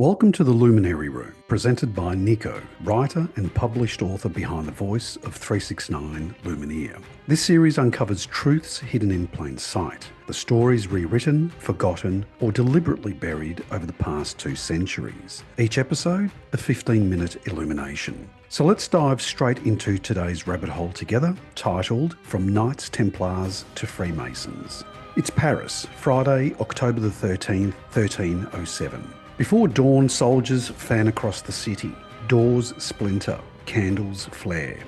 Welcome to the Luminary Room, presented by Nico, writer and published author behind the voice of 369 Lumineer. This series uncovers truths hidden in plain sight, the stories rewritten, forgotten, or deliberately buried over the past 2 centuries. Each episode, a 15-minute illumination. So let's dive straight into today's rabbit hole together, titled From Knights Templars to Freemasons. It's Paris, Friday, October the 13th, 1307. Before dawn, soldiers fan across the city. Doors splinter, candles flare.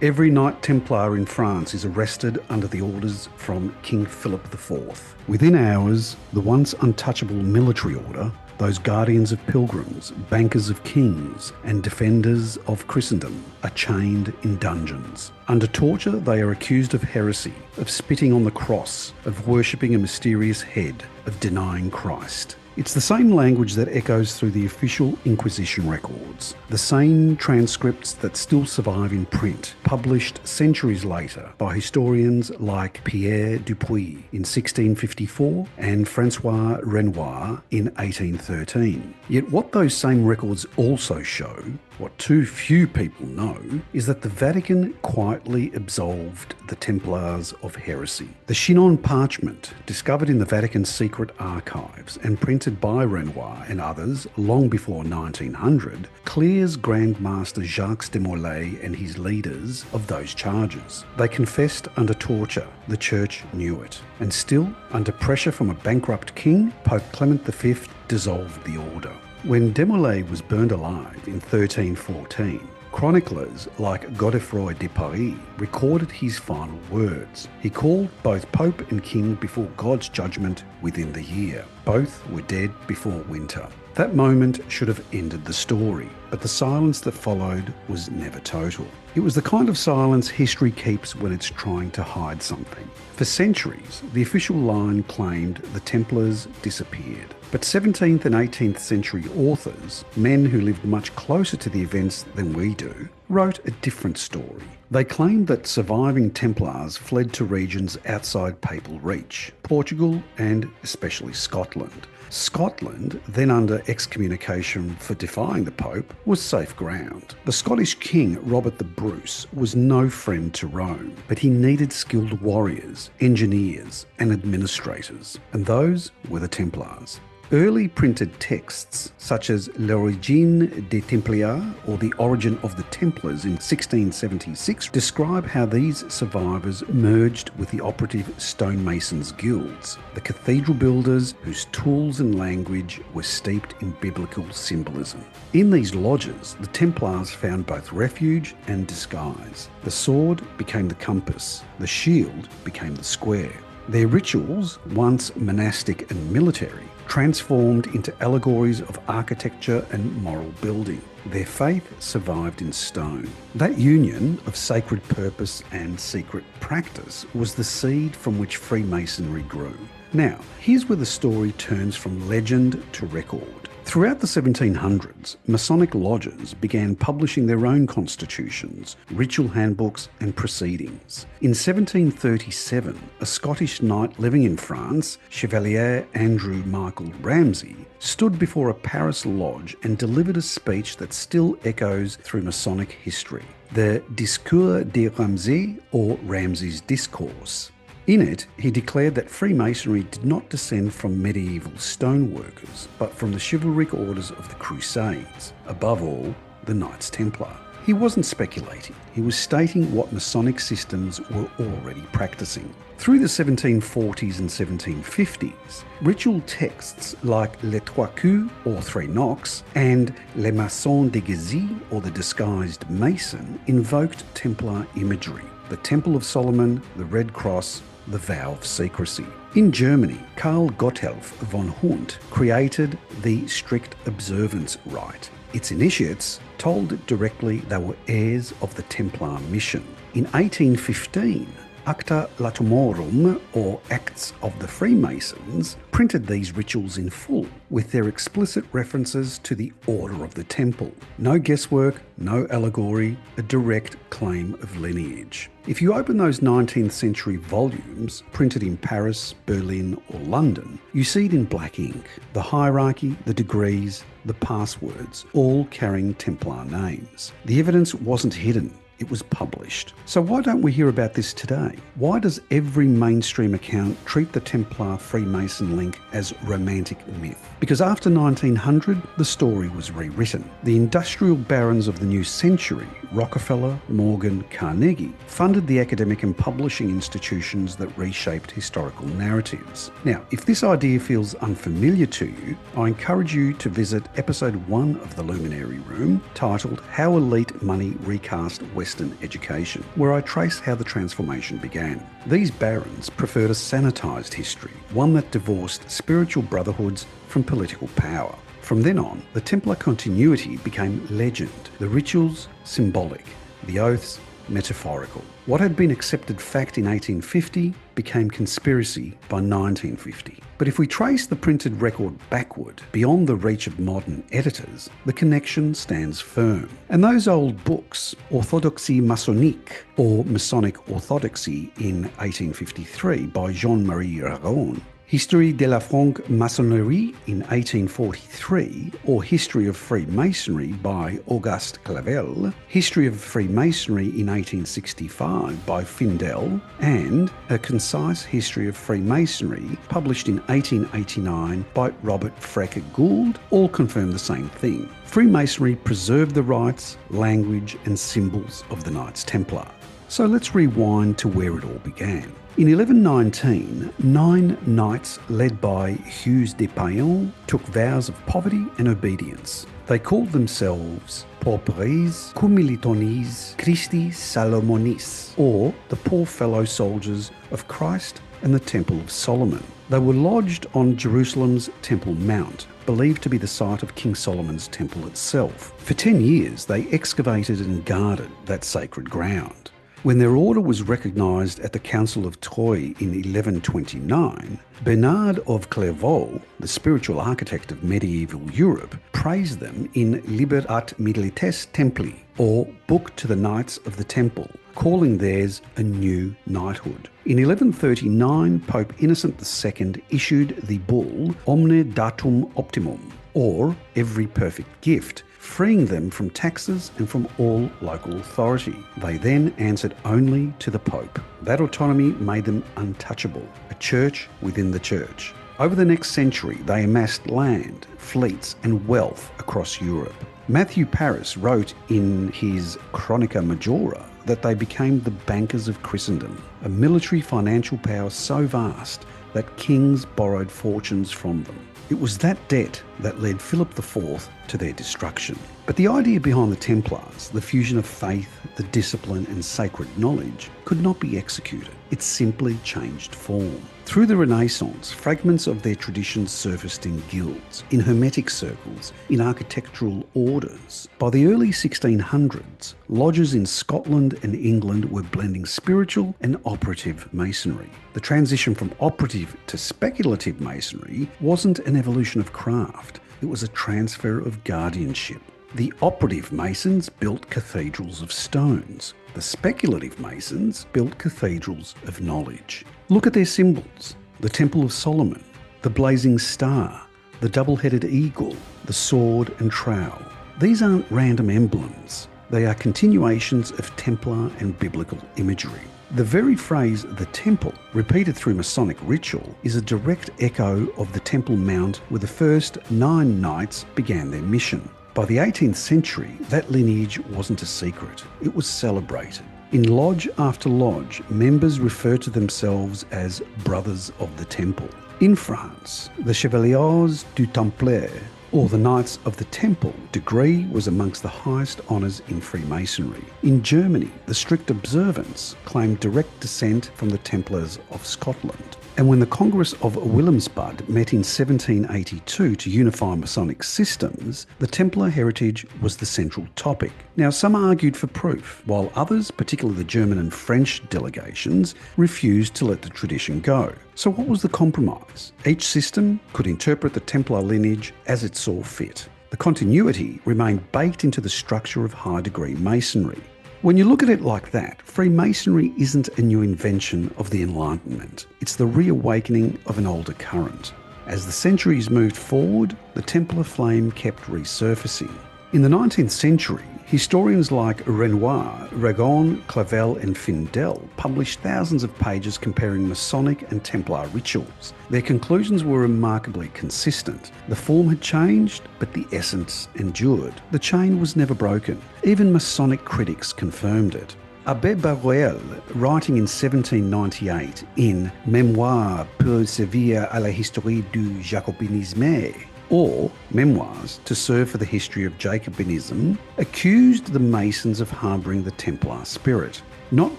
Every Knight Templar in France is arrested under the orders from King Philip IV. Within hours, the once untouchable military order, those guardians of pilgrims, bankers of kings, and defenders of Christendom, are chained in dungeons. Under torture, they are accused of heresy, of spitting on the cross, of worshipping a mysterious head, of denying Christ. It's the same language that echoes through the official Inquisition records, the same transcripts that still survive in print, published centuries later by historians like Pierre Dupuy in 1654 and Francois Renoir in 1813. Yet what those same records also show, what too few people know, is that the Vatican quietly absolved the Templars of heresy. The Chinon parchment, discovered in the Vatican's secret archives and printed by Renoir and others long before 1900, clears Grand Master Jacques de Molay and his leaders of those charges. They confessed under torture. The Church knew it. And still, under pressure from a bankrupt king, Pope Clement V dissolved the order. When Desmoulins was burned alive in 1314, chroniclers like Godefroy de Paris recorded his final words. He called both Pope and King before God's judgment within the year. Both were dead before winter. That moment should have ended the story, but the silence that followed was never total. It was the kind of silence history keeps when it's trying to hide something. For centuries, the official line claimed the Templars disappeared. But 17th and 18th century authors, men who lived much closer to the events than we do, wrote a different story. They claimed that surviving Templars fled to regions outside papal reach, Portugal and especially Scotland. Scotland, then under excommunication for defying the Pope, was safe ground. The Scottish king, Robert the Bruce, was no friend to Rome, but he needed skilled warriors, engineers, and administrators, and those were the Templars. Early printed texts, such as L'Origine des Templiers, or The Origin of the Templars in 1676, describe how these survivors merged with the operative stonemasons' guilds, the cathedral builders whose tools and language were steeped in biblical symbolism. In these lodges, the Templars found both refuge and disguise. The sword became the compass, the shield became the square. Their rituals, once monastic and military, transformed into allegories of architecture and moral building. Their faith survived in stone. That union of sacred purpose and secret practice was the seed from which Freemasonry grew. Now, here's where the story turns from legend to record. Throughout the 1700s, Masonic lodges began publishing their own constitutions, ritual handbooks and proceedings. In 1737, a Scottish knight living in France, Chevalier Andrew Michael Ramsay, stood before a Paris lodge and delivered a speech that still echoes through Masonic history, the Discours de Ramsay, or Ramsay's Discourse. In it, he declared that Freemasonry did not descend from medieval stoneworkers, but from the chivalric orders of the Crusades, above all, the Knights Templar. He wasn't speculating, he was stating what Masonic systems were already practicing. Through the 1740s and 1750s, ritual texts like Les Trois Coups, or Three Knocks, and Les Maçons déguisés, or the Disguised Mason, invoked Templar imagery. The Temple of Solomon, the Red Cross, the vow of secrecy. In Germany, Karl Gotthelf von Hund created the strict observance rite. Its initiates told directly they were heirs of the Templar mission. In 1815, Acta Latomorum, or Acts of the Freemasons, printed these rituals in full, with their explicit references to the Order of the Temple. No guesswork, no allegory, a direct claim of lineage. If you open those 19th century volumes, printed in Paris, Berlin or London, you see it in black ink. The hierarchy, the degrees, the passwords, all carrying Templar names. The evidence wasn't hidden. It was published. So why don't we hear about this today? Why does every mainstream account treat the Templar Freemason link as romantic myth? Because after 1900, the story was rewritten. The industrial barons of the new century, Rockefeller, Morgan, Carnegie, funded the academic and publishing institutions that reshaped historical narratives. Now, if this idea feels unfamiliar to you, I encourage you to visit episode 1 of the Luminary Room, titled How Elite Money Recast Western Education, where I trace how the transformation began. These barons preferred a sanitised history, one that divorced spiritual brotherhoods from political power. From then on, the Templar continuity became legend, the rituals symbolic, the oaths metaphorical. What had been accepted fact in 1850 became conspiracy by 1950. But if we trace the printed record backward, beyond the reach of modern editors, the connection stands firm. And those old books, Orthodoxie Masonique, or Masonic Orthodoxy in 1853 by Jean-Marie Ragon, History de la Franc-Maçonnerie in 1843, or History of Freemasonry by Auguste Clavel, History of Freemasonry in 1865 by Findel, and A Concise History of Freemasonry, published in 1889 by Robert Frecker Gould, all confirm the same thing. Freemasonry preserved the rites, language and symbols of the Knights Templar. So let's rewind to where it all began. In 1119, 9 knights led by Hugues de Payan took vows of poverty and obedience. They called themselves Pauperes Cumilitonis Christi Salomonis, or the poor fellow soldiers of Christ and the Temple of Solomon. They were lodged on Jerusalem's Temple Mount, believed to be the site of King Solomon's temple itself. For 10 years, they excavated and guarded that sacred ground. When their order was recognised at the Council of Troyes in 1129, Bernard of Clairvaux, the spiritual architect of medieval Europe, praised them in Liber ad Milites Templi, or Book to the Knights of the Temple, calling theirs a new knighthood. In 1139, Pope Innocent II issued the bull Omne Datum Optimum, or Every Perfect Gift, freeing them from taxes and from all local authority. They then answered only to the Pope. That autonomy made them untouchable, a church within the church. Over the next century, they amassed land, fleets and wealth across Europe. Matthew Paris wrote in his Chronica Majora that they became the bankers of Christendom, a military financial power so vast that kings borrowed fortunes from them. It was that debt that led Philip IV to their destruction. But the idea behind the Templars, the fusion of faith, the discipline and sacred knowledge, could not be executed. It simply changed form. Through the Renaissance, fragments of their traditions surfaced in guilds, in hermetic circles, in architectural orders. By the early 1600s, lodges in Scotland and England were blending spiritual and operative masonry. The transition from operative to speculative masonry wasn't an evolution of craft, it was a transfer of guardianship. The operative masons built cathedrals of stones. The speculative masons built cathedrals of knowledge. Look at their symbols: the Temple of Solomon, the blazing star, the double-headed eagle, the sword and trowel. These aren't random emblems. They are continuations of Templar and biblical imagery. The very phrase, the temple, repeated through Masonic ritual, is a direct echo of the Temple Mount where the first 9 knights began their mission. By the 18th century, that lineage wasn't a secret. It was celebrated. In lodge after lodge, members refer to themselves as Brothers of the Temple. In France, the Chevaliers du Temple, or the Knights of the Temple, degree was amongst the highest honours in Freemasonry. In Germany, the strict observance claimed direct descent from the Templars of Scotland. And when the Congress of Willemsbad met in 1782 to unify Masonic systems, the Templar heritage was the central topic. Now, some argued for proof, while others, particularly the German and French delegations, refused to let the tradition go. So what was the compromise? Each system could interpret the Templar lineage as it saw fit. The continuity remained baked into the structure of high-degree Masonry. When you look at it like that, Freemasonry isn't a new invention of the Enlightenment. It's the reawakening of an older current. As the centuries moved forward, the Templar flame kept resurfacing. In the 19th century, historians like Renoir, Ragon, Clavel and Findel published thousands of pages comparing Masonic and Templar rituals. Their conclusions were remarkably consistent. The form had changed, but the essence endured. The chain was never broken. Even Masonic critics confirmed it. Abbé Barruel, writing in 1798 in Mémoires pour servir à la histoire du jacobinisme, or Memoirs to serve for the history of Jacobinism, accused the Masons of harbouring the Templar spirit, not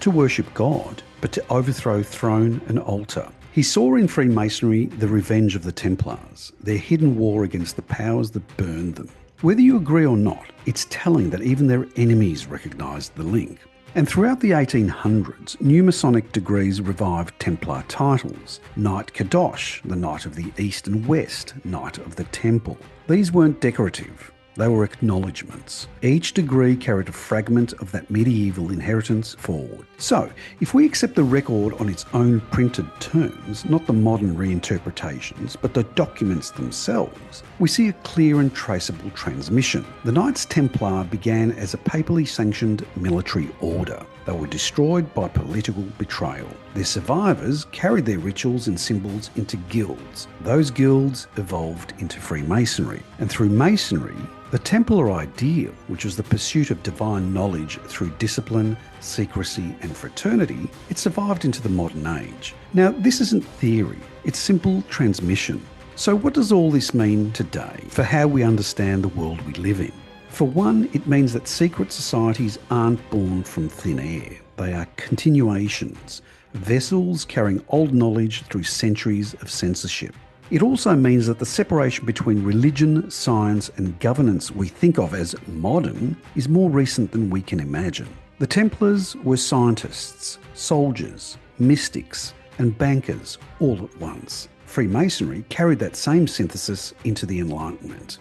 to worship God, but to overthrow throne and altar. He saw in Freemasonry the revenge of the Templars, their hidden war against the powers that burned them. Whether you agree or not, it's telling that even their enemies recognised the link. And throughout the 1800s, new Masonic degrees revived Templar titles. Knight Kadosh, the Knight of the East and West, Knight of the Temple. These weren't decorative, they were acknowledgements. Each degree carried a fragment of that medieval inheritance forward. So, if we accept the record on its own printed terms, not the modern reinterpretations, but the documents themselves, we see a clear and traceable transmission. The Knights Templar began as a papally sanctioned military order. They were destroyed by political betrayal. Their survivors carried their rituals and symbols into guilds. Those guilds evolved into Freemasonry. And through Masonry, the Templar ideal, which was the pursuit of divine knowledge through discipline, secrecy and fraternity, it survived into the modern age. Now, this isn't theory, it's simple transmission. So what does all this mean today for how we understand the world we live in? For one, it means that secret societies aren't born from thin air. They are continuations, vessels carrying old knowledge through centuries of censorship. It also means that the separation between religion, science and governance we think of as modern is more recent than we can imagine. The Templars were scientists, soldiers, mystics and bankers all at once. Freemasonry carried that same synthesis into the Enlightenment.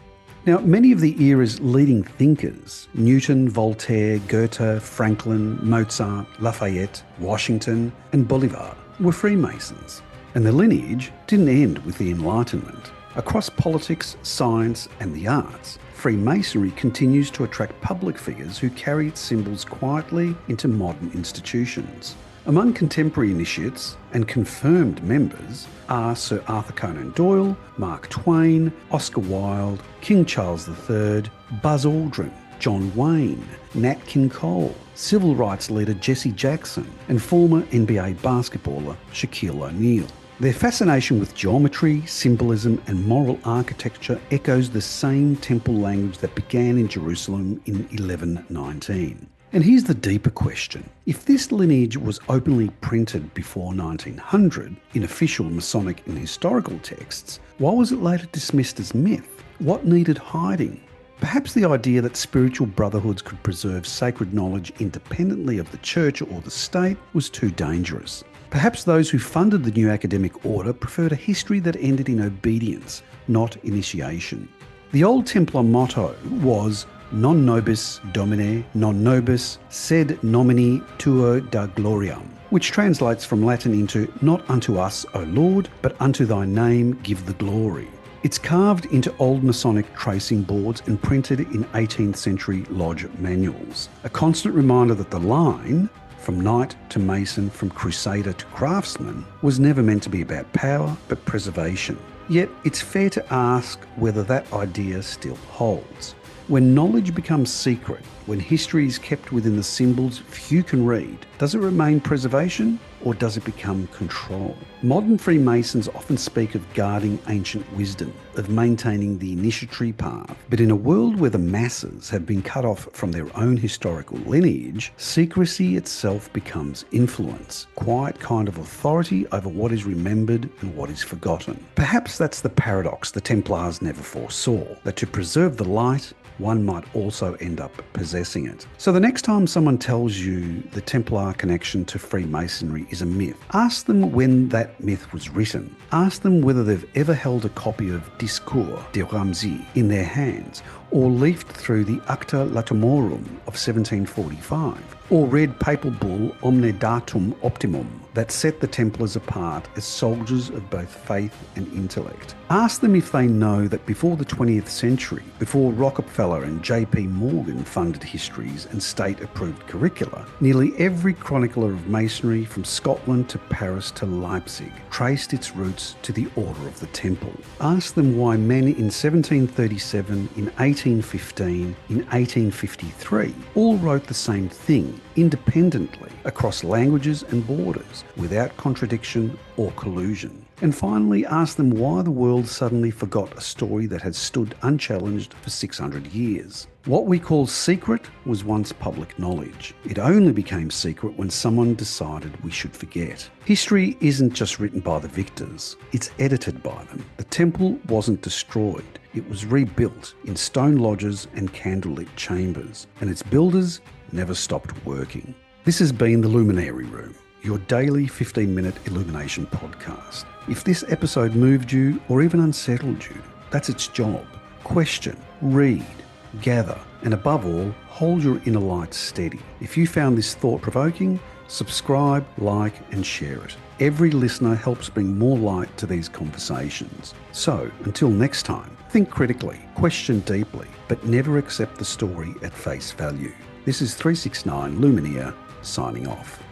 Now, many of the era's leading thinkers, Newton, Voltaire, Goethe, Franklin, Mozart, Lafayette, Washington and Bolivar, were Freemasons. And the lineage didn't end with the Enlightenment. Across politics, science and the arts, Freemasonry continues to attract public figures who carry its symbols quietly into modern institutions. Among contemporary initiates and confirmed members are Sir Arthur Conan Doyle, Mark Twain, Oscar Wilde, King Charles III, Buzz Aldrin, John Wayne, Nat King Cole, civil rights leader Jesse Jackson, and former NBA basketballer Shaquille O'Neal. Their fascination with geometry, symbolism and moral architecture echoes the same temple language that began in Jerusalem in 1119. And here's the deeper question. If this lineage was openly printed before 1900 in official Masonic and historical texts, why was it later dismissed as myth? What needed hiding? Perhaps the idea that spiritual brotherhoods could preserve sacred knowledge independently of the church or the state was too dangerous. Perhaps those who funded the new academic order preferred a history that ended in obedience, not initiation. The old Templar motto was non nobis domine, non nobis sed nomini tuo da gloriam, which translates from Latin into not unto us, O Lord, but unto thy name give the glory. It's carved into old Masonic tracing boards and printed in 18th century lodge manuals, a constant reminder that the line, from knight to mason, from crusader to craftsman, was never meant to be about power but preservation. Yet it's fair to ask whether that idea still holds. When knowledge becomes secret, when history is kept within the symbols few can read, does it remain preservation or does it become control? Modern Freemasons often speak of guarding ancient wisdom, of maintaining the initiatory path. But in a world where the masses have been cut off from their own historical lineage, secrecy itself becomes influence, quiet kind of authority over what is remembered and what is forgotten. Perhaps that's the paradox the Templars never foresaw, that to preserve the light, one might also end up possessing it. So the next time someone tells you the Templar connection to Freemasonry is a myth, ask them when that myth was written. Ask them whether they've ever held a copy of Discours de Ramsay in their hands, or leafed through the Acta Latomorum of 1745, or read Papal Bull Omne Datum Optimum that set the Templars apart as soldiers of both faith and intellect. Ask them if they know that before the 20th century, before Rockefeller and J.P. Morgan funded histories and state-approved curricula, nearly every chronicler of Masonry from Scotland to Paris to Leipzig traced its roots to the Order of the Temple. Ask them why men in 1737, in 1815, in 1853 all wrote the same thing independently across languages and borders without contradiction or collusion. And finally, ask them why the world suddenly forgot a story that had stood unchallenged for 600 years. What we call secret was once public knowledge. It only became secret when someone decided we should forget. History isn't just written by the victors, it's edited by them. The temple wasn't destroyed, it was rebuilt in stone lodges and candlelit chambers, and its builders never stopped working. This has been The Luminary Room, your daily 15-minute illumination podcast. If this episode moved you or even unsettled you, that's its job. Question, read, gather, and above all, hold your inner light steady. If you found this thought-provoking, subscribe, like, and share it. Every listener helps bring more light to these conversations. So, until next time, think critically, question deeply, but never accept the story at face value. This is 369 Lumineer, signing off.